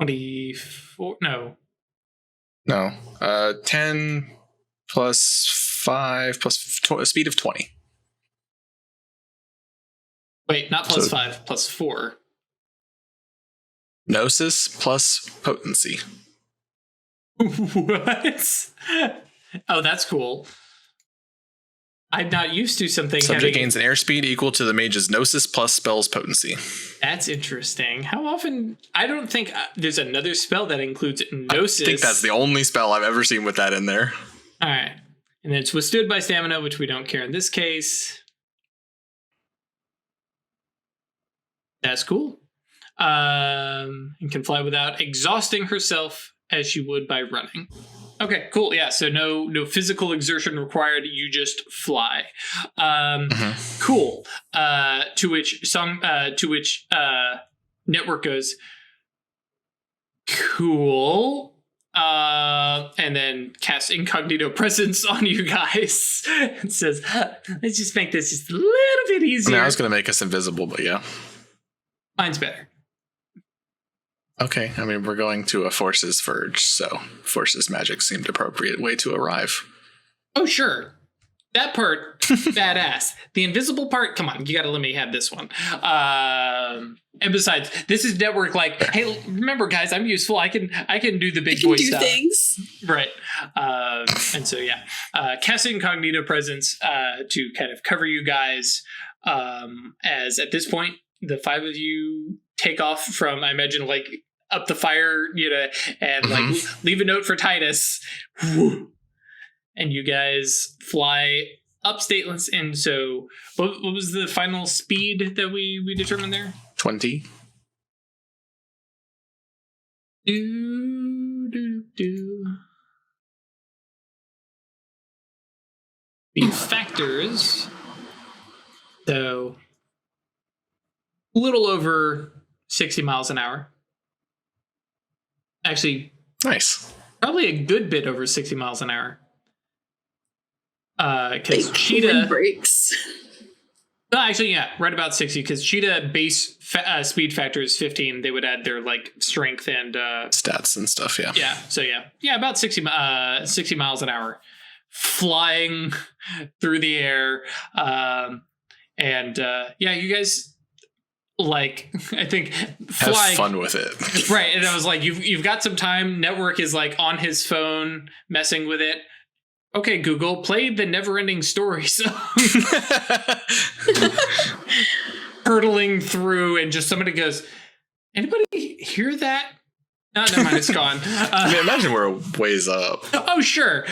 24. No.
10 plus 5 plus a speed of 20.
Wait, not plus 5, plus 4.
Gnosis plus potency.
What? Oh, that's cool. I'm not used to something.
Subject gains an airspeed equal to the mage's Gnosis plus spell's potency.
That's interesting. How often? I don't think there's another spell that includes Gnosis.
I think that's the only spell I've ever seen with that in there.
All right. And then it's withstood by stamina, which we don't care in this case. That's cool. And can fly without exhausting herself as she would by running. Okay, cool. Yeah, so no physical exertion required. You just fly. Cool. To which Network goes, cool. And then casts incognito presence on you guys and says, let's just make this just a little bit easier.
I was going to make us invisible, but yeah.
Mine's better.
Okay, I mean, we're going to a Forces Verge, so Forces magic seemed appropriate way to arrive.
Oh, sure. that part, badass. The invisible part, come on, you gotta let me have this one. And besides, this is network like, hey, remember guys, I'm useful. I can do the big boy stuff.
Things.
Right. And so yeah. Cast incognito presence to kind of cover you guys. As at this point, the 5 of you take off from, I imagine, like up the fire, and like leave a note for Titus. And you guys fly upstate. And so what was the final speed that we determined there?
20.
The factors, so a little over 60 miles an hour. Actually,
nice.
Probably a good bit over 60 miles an hour. Because Cheetah
breaks.
No, actually, yeah, right about 60. Because Cheetah base speed factor is 15. They would add their like strength and
stats and stuff. Yeah.
Yeah. So yeah, about 60 miles an hour, flying through the air, and you guys. Like, I think
flying. Have fun with it.
Right. And I was like, you've got some time. Network is like on his phone messing with it. Okay, Google, play the Never-Ending Story song. Hurtling through, and just somebody goes, anybody hear that? No, never mind, it's gone.
I mean, imagine we're ways up.
Oh, sure.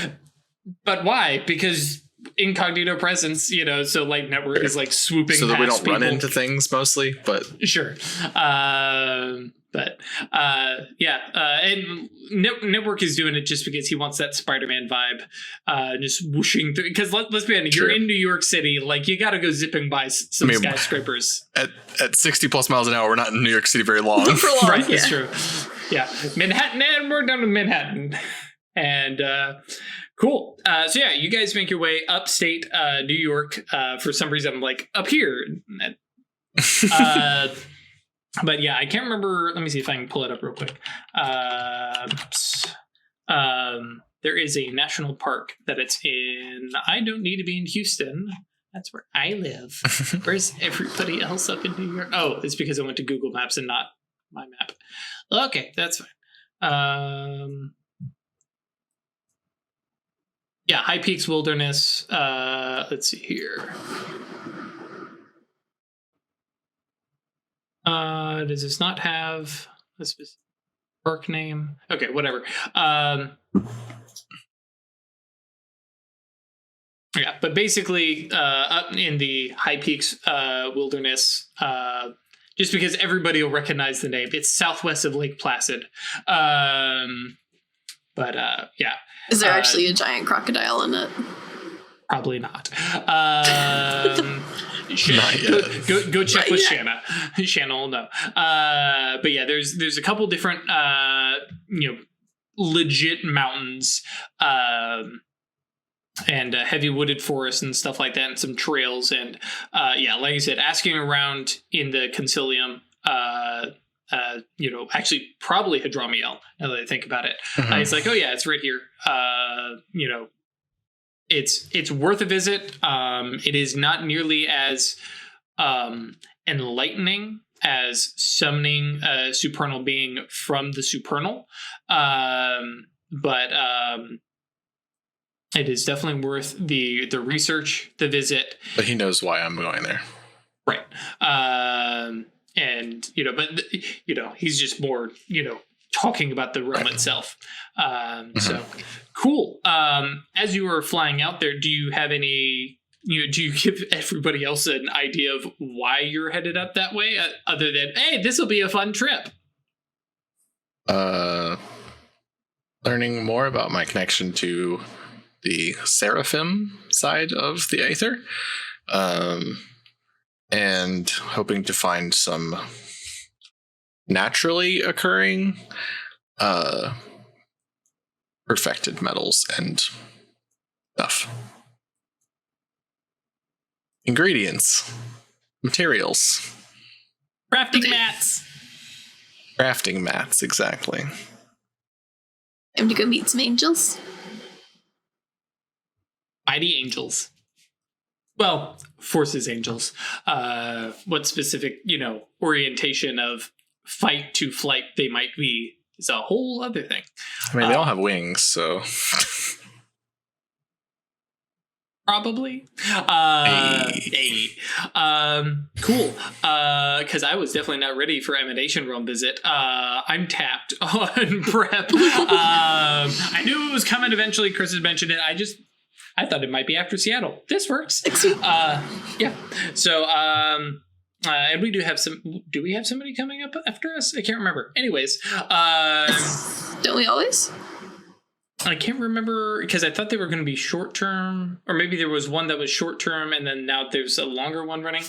But why? Because incognito presence, so like network is like swooping
so that we don't
people.
Run into things mostly, but
sure. And network is doing it just because he wants that Spider-Man vibe, just whooshing through. Because let's be honest, you're in New York City, like you got to go zipping by some skyscrapers.
At 60 plus miles an hour, we're not in New York City very long.
For long,
right? That's true. Yeah, Manhattan, and we're down to Manhattan, and. Cool. So yeah, you guys make your way upstate New York. For some reason, I'm like up here. But yeah, I can't remember. Let me see if I can pull it up real quick. There is a national park that it's in. I don't need to be in Houston. That's where I live. Where's everybody else up in New York? Oh, it's because I went to Google Maps and not my map. Okay, that's fine. Yeah, High Peaks Wilderness. Let's see here. Does this not have a specific park name? Okay, whatever. Yeah, but basically, up in the High Peaks Wilderness, just because everybody will recognize the name, it's southwest of Lake Placid. Yeah.
Is there actually a giant crocodile in it?
Probably not.
Not yet.
Go check with Shanna. Shanna will know. But yeah, there's a couple different legit mountains and heavy wooded forests and stuff like that, and some trails, and like I said, asking around in the Concilium. Actually probably Hadromiel, now that I think about it. It's like, oh yeah, it's right here. It's worth a visit. It is not nearly as enlightening as summoning a supernal being from the supernal. But it is definitely worth the research, the visit.
But he knows why I'm going there.
Right. And he's just more talking about the realm itself. So cool. As you were flying out there, do you have any do you give everybody else an idea of why you're headed up that way, other than, hey, this will be a fun trip?
Learning more about my connection to the Seraphim side of the Aether. And hoping to find some naturally occurring perfected metals and stuff. Ingredients. Materials.
Crafting mats.
Crafting mats, exactly.
Time to go meet some angels.
Mighty angels. Well, forces angels. What specific, orientation of fight to flight they might be is a whole other thing.
I mean, they all have wings, so...
Probably. Cool. Because I was definitely not ready for Emanation Realm visit. I'm tapped on prep. I knew it was coming eventually. Chris had mentioned it. I thought it might be after Seattle. This works. Yeah. So, and we do have do we have somebody coming up after us? I can't remember. Anyways.
Don't we always?
I can't remember because I thought they were going to be short term, or maybe there was one that was short term and then now there's a longer one running.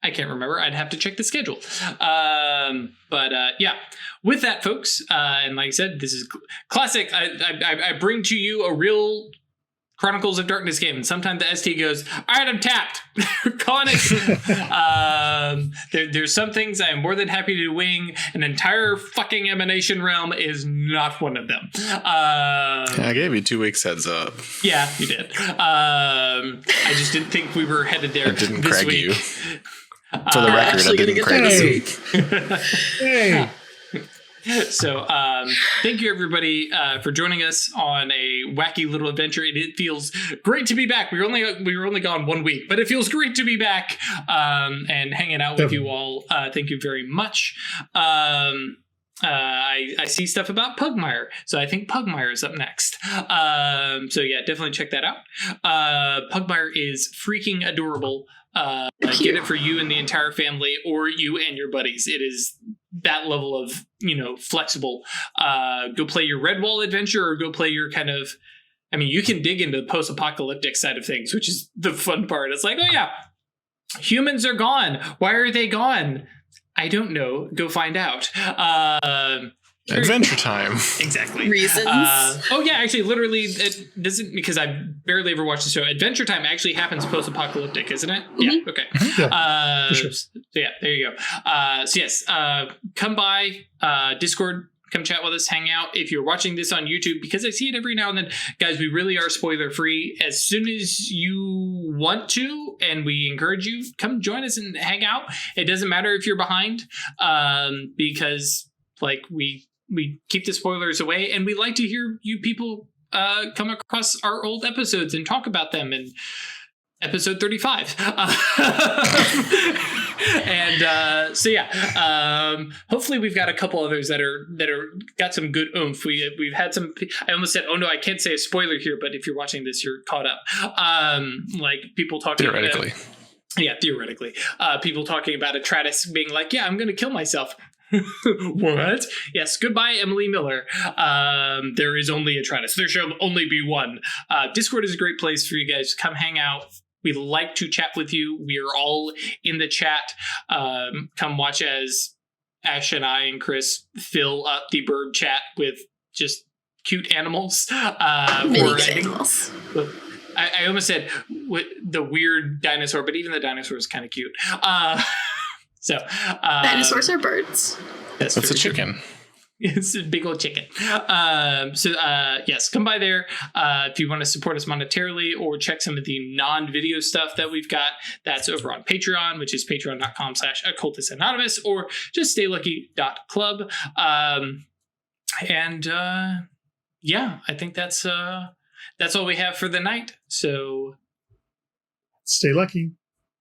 I can't remember. I'd have to check the schedule. But yeah, with that, folks, and like I said, this is classic. I bring to you a real Chronicles of Darkness game, and sometimes the ST goes, all right, I'm tapped. Calling it. There's some things I am more than happy to wing. An entire fucking Emanation Realm is not one of them.
I gave you 2 weeks heads up.
Yeah, you did. I just didn't think we were headed there.
I didn't
this
Craig
week.
you. For the record, I didn't
get
Craig
there
you.
this week.
Hey.
So thank you everybody for joining us on a wacky little adventure. It feels great to be back. We were only gone 1 week, but it feels great to be back and hanging out with you all. Thank you very much. I see stuff about Pugmire, so I think Pugmire is up next. So yeah, definitely check that out. Pugmire is freaking adorable. Get it for you and the entire family, or you and your buddies. It is that level of, flexible. Go play your Redwall adventure, or go play your kind of, you can dig into the post-apocalyptic side of things, which is the fun part. It's like, oh yeah, humans are gone. Why are they gone? I don't know. Go find out.
Adventure time.
Exactly.
Reasons.
Oh yeah, actually, literally, it doesn't, because I barely ever watched the show. Adventure time actually happens post-apocalyptic, isn't it?
Mm-hmm.
Yeah. Okay.
Yeah, for sure.
So yeah, there you go. So yes, come by Discord. Come chat with us, hang out. If you're watching this on YouTube, because I see it every now and then, guys, we really are spoiler free. As soon as you want to, and we encourage you, come join us and hang out. It doesn't matter if you're behind, because we keep the spoilers away, and we like to hear you people come across our old episodes and talk about them. And episode 35. And so yeah, hopefully we've got a couple others that are got some good oomph. We've had some. I almost said, oh no, I can't say a spoiler here, but if you're watching this, you're caught up. Like people talking
Theoretically.
Theoretically, people talking about Atratus being like, yeah, I'm going to kill myself. What? Yes, goodbye, Emily Miller. There is only Atratus. There shall only be one. Discord is a great place for you guys. Come hang out. We like to chat with you. We are all in the chat. Come watch as Ash and I and Chris fill up the bird chat with just cute animals.
Mini animals.
I almost said the weird dinosaur, but even the dinosaur is kind of cute. So
dinosaurs are birds.
That's a chicken.
It's a big old chicken. Yes, come by there if you want to support us monetarily, or check some of the non-video stuff that we've got. That's over on Patreon, which is patreon.com/Occultists Anonymous, or just staylucky.club. Yeah, I think that's all we have for the night. So
Stay lucky.